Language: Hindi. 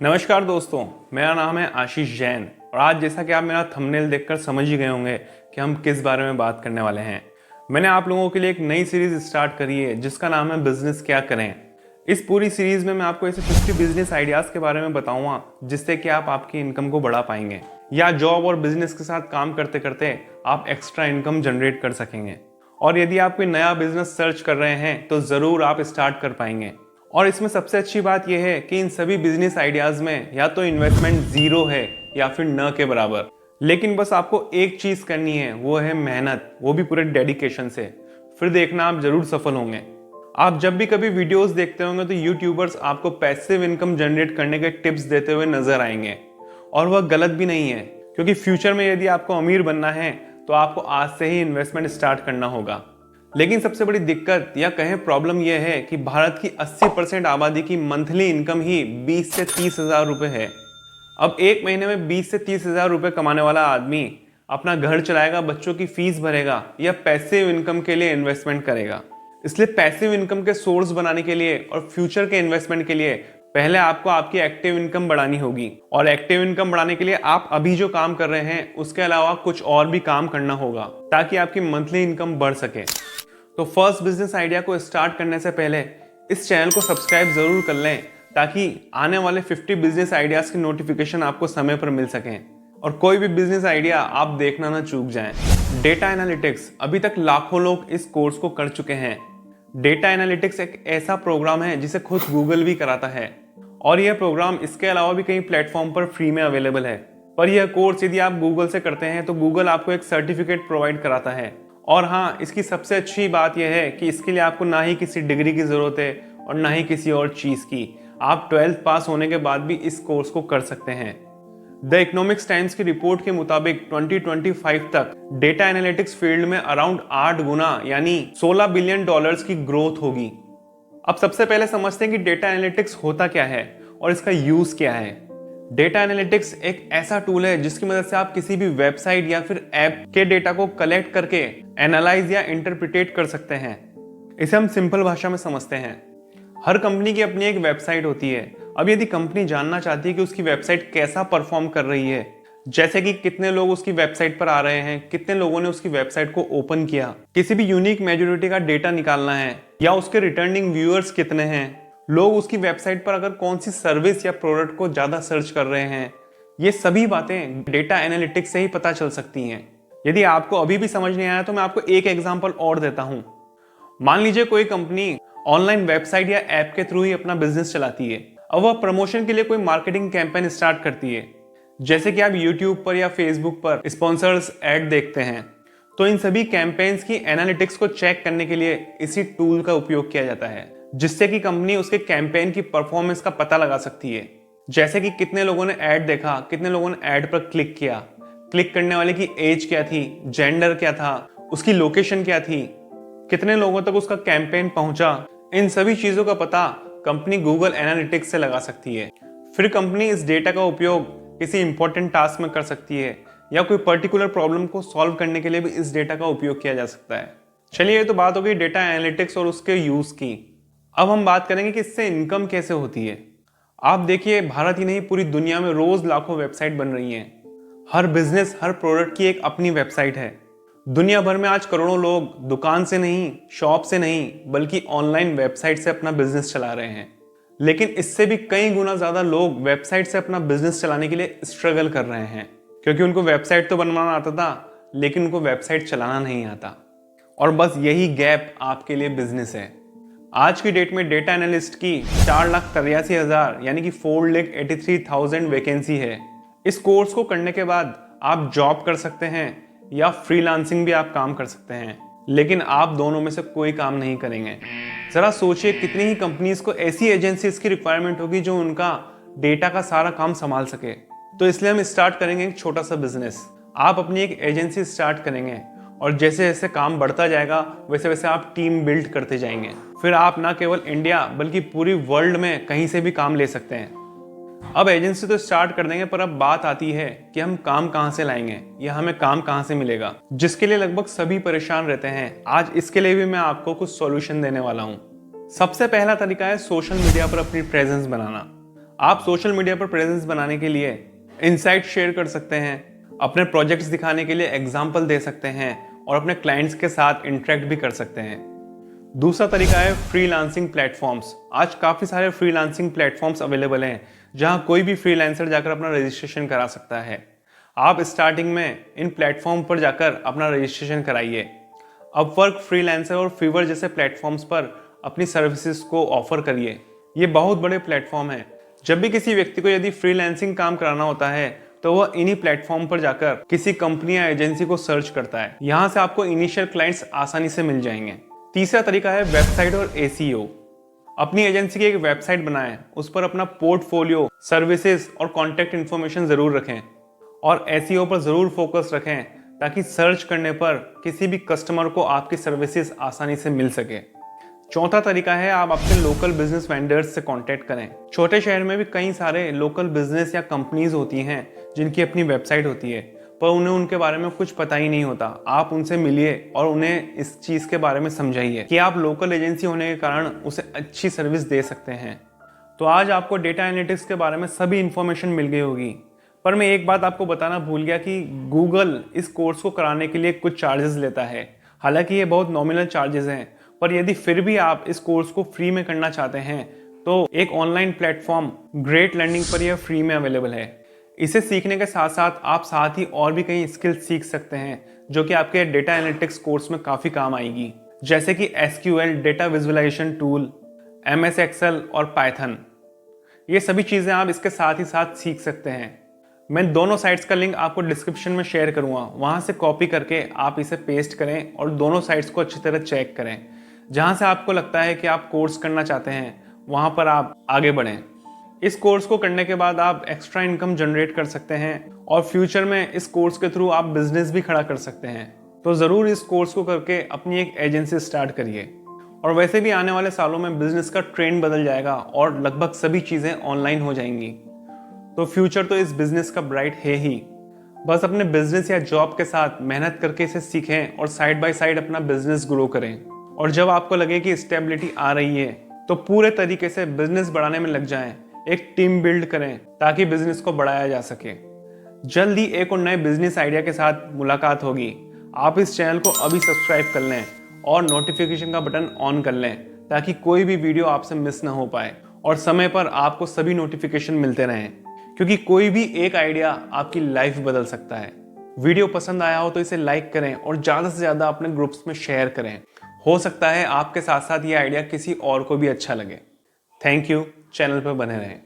नमस्कार दोस्तों, मेरा नाम है आशीष जैन और आज जैसा कि आप मेरा थंबनेल देखकर समझ ही गए होंगे कि हम किस बारे में बात करने वाले हैं। मैंने आप लोगों के लिए एक नई सीरीज स्टार्ट करी है जिसका नाम है बिजनेस क्या करें। इस पूरी सीरीज में मैं आपको ऐसे 50 बिजनेस आइडियाज के बारे में बताऊंगा जिससे कि आप आपकी इनकम को बढ़ा पाएंगे या जॉब और बिजनेस के साथ काम करते करते आप एक्स्ट्रा इनकम जनरेट कर सकेंगे। और यदि आप कोई नया बिजनेस सर्च कर रहे हैं तो ज़रूर आप स्टार्ट कर पाएंगे। और इसमें सबसे अच्छी बात यह है कि इन सभी बिजनेस आइडियाज़ में या तो इन्वेस्टमेंट ज़ीरो है या फिर न के बराबर। लेकिन बस आपको एक चीज़ करनी है, वो है मेहनत, वो भी पूरे डेडिकेशन से। फिर देखना आप ज़रूर सफल होंगे। आप जब भी कभी वीडियोस देखते होंगे तो यूट्यूबर्स आपको पैसिव इनकम जनरेट करने के टिप्स देते हुए नजर आएंगे और वह गलत भी नहीं है, क्योंकि फ्यूचर में यदि आपको अमीर बनना है तो आपको आज से ही इन्वेस्टमेंट स्टार्ट करना होगा। लेकिन सबसे बड़ी दिक्कत या कहें प्रॉब्लम यह है कि भारत की 80% आबादी की मंथली इनकम ही 20 से 30 हजार रुपए है। अब एक महीने में 20 से 30 हजार रुपए कमाने वाला आदमी अपना घर चलाएगा, बच्चों की फीस भरेगा या पैसिव इनकम के लिए इन्वेस्टमेंट करेगा। इसलिए पैसिव इनकम के सोर्स बनाने के लिए और फ्यूचर के इन्वेस्टमेंट के लिए पहले आपको आपकी एक्टिव इनकम बढ़ानी होगी। और एक्टिव इनकम बढ़ाने के लिए आप अभी जो काम कर रहे हैं उसके अलावा कुछ और भी काम करना होगा ताकि आपकी मंथली इनकम बढ़ सके। तो फर्स्ट बिजनेस आइडिया को स्टार्ट करने से पहले इस चैनल को सब्सक्राइब जरूर कर लें ताकि आने वाले 50 बिजनेस आइडियाज की नोटिफिकेशन आपको समय पर मिल सकें और कोई भी बिजनेस आइडिया आप देखना ना चूक जाएं। डेटा एनालिटिक्स, अभी तक लाखों लोग इस कोर्स को कर चुके हैं। डेटा एनालिटिक्स एक ऐसा प्रोग्राम है जिसे खुद गूगल भी कराता है और यह प्रोग्राम इसके अलावा भी कई प्लेटफॉर्म पर फ्री में अवेलेबल है। पर यह कोर्स यदि आप गूगल से करते हैं तो गूगल आपको एक सर्टिफिकेट प्रोवाइड कराता है। और हाँ, इसकी सबसे अच्छी बात यह है कि इसके लिए आपको ना ही किसी डिग्री की जरूरत है और ना ही किसी और चीज की। आप 12th पास होने के बाद भी इस कोर्स को कर सकते हैं। द इकोनॉमिक्स टाइम्स की रिपोर्ट के मुताबिक 2025 तक डेटा एनालिटिक्स फील्ड में अराउंड 8 गुना यानी $16 बिलियन की ग्रोथ होगी। अब सबसे पहले समझते हैं कि डेटा एनालिटिक्स होता क्या है और इसका यूज क्या है। डेटा एनालिटिक्स एक ऐसा टूल है जिसकी मदद से आप किसी भी वेबसाइट या फिर ऐप के डेटा को कलेक्ट करके एनालाइज या इंटरप्रिटेट कर सकते हैं। इसे हम सिंपल भाषा में समझते हैं। हर कंपनी की अपनी एक वेबसाइट होती है। अब यदि कंपनी जानना चाहती है कि उसकी वेबसाइट कैसा परफॉर्म कर रही है, जैसे कि कितने लोग उसकी वेबसाइट पर आ रहे हैं, कितने लोगों ने उसकी वेबसाइट को ओपन किया, किसी भी यूनिक मेजॉरिटी का डेटा निकालना है या उसके रिटर्निंग व्यूअर्स कितने हैं, लोग उसकी वेबसाइट पर अगर कौन सी सर्विस या प्रोडक्ट को ज्यादा सर्च कर रहे हैं, ये सभी बातें डेटा एनालिटिक्स से ही पता चल सकती हैं। यदि आपको अभी भी समझ नहीं आया तो मैं आपको एक एग्जांपल और देता हूं। मान लीजिए कोई कंपनी ऑनलाइन वेबसाइट या ऐप के थ्रू ही अपना बिजनेस चलाती है। अब वह प्रमोशन के लिए कोई मार्केटिंग कैंपेन स्टार्ट करती है, जैसे कि आप यूट्यूब पर या फेसबुक पर स्पॉन्सर्स ऐड देखते हैं। तो इन सभी कैंपेन्स की एनालिटिक्स को चेक करने के लिए इसी टूल का उपयोग किया जाता है, जिससे कि कंपनी उसके कैंपेन की परफॉर्मेंस का पता लगा सकती है। जैसे कि कितने लोगों ने ऐड देखा, कितने लोगों ने ऐड पर क्लिक किया, क्लिक करने वाले की एज क्या थी, जेंडर क्या था, उसकी लोकेशन क्या थी, कितने लोगों तक उसका कैंपेन पहुंचा। इन सभी चीजों का पता कंपनी गूगल एनालिटिक्स से लगा सकती है। फिर कंपनी इस डेटा का उपयोग किसी इंपॉर्टेंट टास्क में कर सकती है या कोई पर्टिकुलर प्रॉब्लम को सॉल्व करने के लिए भी इस डेटा का उपयोग किया जा सकता है। चलिए, ये तो बात हो गई डेटा एनालिटिक्स और उसके यूज की। अब हम बात करेंगे कि इससे इनकम कैसे होती है। आप देखिए, भारत ही नहीं पूरी दुनिया में रोज लाखों वेबसाइट बन रही हैं। हर बिजनेस, हर प्रोडक्ट की एक अपनी वेबसाइट है। दुनिया भर में आज करोड़ों लोग दुकान से नहीं, शॉप से नहीं, बल्कि ऑनलाइन वेबसाइट से अपना बिजनेस चला रहे हैं। लेकिन इससे भी कई गुना ज्यादा लोग वेबसाइट से अपना बिजनेस चलाने के लिए स्ट्रगल कर रहे हैं, क्योंकि उनको वेबसाइट तो बनवाना आता था लेकिन उनको वेबसाइट चलाना नहीं आता। और बस यही गैप आपके लिए बिजनेस है। आज की डेट में डेटा एनालिस्ट की 4,83,000 यानी कि 4,83,000 वैकेंसी है। इस कोर्स को करने के बाद आप जॉब कर सकते हैं या फ्रीलांसिंग भी आप काम कर सकते हैं, लेकिन आप दोनों में से कोई काम नहीं करेंगे। जरा सोचिए, कितनी ही कंपनीज को ऐसी एजेंसीज की रिक्वायरमेंट होगी जो उनका डेटा का सारा काम संभाल सके। तो इसलिए हम स्टार्ट करेंगे एक छोटा सा बिजनेस। आप अपनी एक एजेंसी स्टार्ट करेंगे और जैसे जैसे काम बढ़ता जाएगा वैसे वैसे आप टीम बिल्ड करते जाएंगे। फिर आप ना केवल इंडिया बल्कि पूरी वर्ल्ड में कहीं से भी काम ले सकते हैं। अब एजेंसी तो स्टार्ट कर देंगे, पर अब बात आती है कि हम काम कहां से लाएंगे या हमें काम कहां से मिलेगा, जिसके लिए लगभग सभी परेशान रहते हैं। आज इसके लिए भी मैं आपको कुछ सॉल्यूशन देने वाला हूं। सबसे पहला तरीका है सोशल मीडिया पर अपनी प्रेजेंस बनाना। आप सोशल मीडिया पर प्रेजेंस बनाने के लिए इनसाइट शेयर कर सकते हैं, अपने प्रोजेक्ट्स दिखाने के लिए एग्जाम्पल दे सकते हैं और अपने क्लाइंट्स के साथ इंटरेक्ट भी कर सकते हैं। दूसरा तरीका है फ्रीलांसिंग प्लेटफॉर्म्स। आज काफ़ी सारे फ्रीलांसिंग प्लेटफॉर्म्स अवेलेबल हैं जहां कोई भी फ्रीलांसर जाकर अपना रजिस्ट्रेशन करा सकता है। आप स्टार्टिंग में इन प्लेटफॉर्म पर जाकर अपना रजिस्ट्रेशन कराइए। अपवर्क, फ्रीलांसर और फीवर जैसे प्लेटफॉर्म्स पर अपनी सर्विसेज को ऑफर करिए। ये बहुत बड़े प्लेटफॉर्म हैं। जब भी किसी व्यक्ति को यदि फ्रीलांसिंग काम कराना होता है तो वह इन्हीं प्लेटफॉर्म पर जाकर किसी कंपनी या एजेंसी को सर्च करता है। यहाँ से आपको इनिशियल क्लाइंट्स आसानी से मिल जाएंगे। तीसरा तरीका है वेबसाइट और एसीओ। अपनी एजेंसी की एक वेबसाइट बनाएं, उस पर अपना पोर्टफोलियो, सर्विसेज और कॉन्टैक्ट इन्फॉर्मेशन जरूर रखें और एसीओ पर जरूर फोकस रखें ताकि सर्च करने पर किसी भी कस्टमर को आपकी सर्विसेज आसानी से मिल सके। चौथा तरीका है आप अपने लोकल बिजनेस वेंडर्स से कांटेक्ट करें। छोटे शहर में भी कई सारे लोकल बिजनेस या कंपनीज होती हैं जिनकी अपनी वेबसाइट होती है, पर उन्हें उनके बारे में कुछ पता ही नहीं होता। आप उनसे मिलिए और उन्हें इस चीज़ के बारे में समझाइए कि आप लोकल एजेंसी होने के कारण उसे अच्छी सर्विस दे सकते हैं। तो आज आपको डेटा एनालिटिक्स के बारे में सभी इंफॉर्मेशन मिल गई होगी, पर मैं एक बात आपको बताना भूल गया कि गूगल इस कोर्स को कराने के लिए कुछ चार्जेस लेता है। हालांकि ये बहुत नॉमिनल चार्जेस हैं, पर यदि फिर भी आप इस कोर्स को फ्री में करना चाहते हैं तो एक ऑनलाइन प्लेटफॉर्म ग्रेट लर्निंग पर यह फ्री में अवेलेबल है। इसे सीखने के साथ साथ ही और भी कई स्किल्स सीख सकते हैं जो कि आपके डेटा एनालिटिक्स कोर्स में काफ़ी काम आएगी, जैसे कि SQL, data visualisation tool, MS Excel और पाइथन। ये सभी चीज़ें आप इसके साथ ही साथ सीख सकते हैं। मैं दोनों साइट्स का लिंक आपको डिस्क्रिप्शन में शेयर करूँगा, वहाँ से कॉपी करके आप इसे पेस्ट करें और दोनों साइट्स को अच्छी तरह चेक करें। जहाँ से आपको लगता है कि आप कोर्स करना चाहते हैं वहाँ पर आप आगे बढ़ें। इस कोर्स को करने के बाद आप एक्स्ट्रा इनकम जनरेट कर सकते हैं और फ्यूचर में इस कोर्स के थ्रू आप बिजनेस भी खड़ा कर सकते हैं। तो ज़रूर इस कोर्स को करके अपनी एक एजेंसी स्टार्ट करिए। और वैसे भी आने वाले सालों में बिजनेस का ट्रेंड बदल जाएगा और लगभग सभी चीज़ें ऑनलाइन हो जाएंगी। तो फ्यूचर तो इस बिजनेस का ब्राइट है ही। बस अपने बिजनेस या जॉब के साथ मेहनत करके इसे सीखें और साइड बाय साइड अपना बिजनेस ग्रो करें। और जब आपको लगे कि स्टेबिलिटी आ रही है तो पूरे तरीके से बिजनेस बढ़ाने में लग जाएं। एक टीम बिल्ड करें ताकि बिजनेस को बढ़ाया जा सके। जल्द ही एक और नए बिजनेस आइडिया के साथ मुलाकात होगी। आप इस चैनल को अभी सब्सक्राइब कर लें और नोटिफिकेशन का बटन ऑन कर लें ताकि कोई भी वीडियो आपसे मिस ना हो पाए और समय पर आपको सभी नोटिफिकेशन मिलते रहें, क्योंकि कोई भी एक आइडिया आपकी लाइफ बदल सकता है। वीडियो पसंद आया हो तो इसे लाइक करें और ज़्यादा से ज़्यादा अपने ग्रुप्स में शेयर करें। हो सकता है आपके साथ साथ ये आइडिया किसी और को भी अच्छा लगे। Thank you. चैनल पर बने रहें।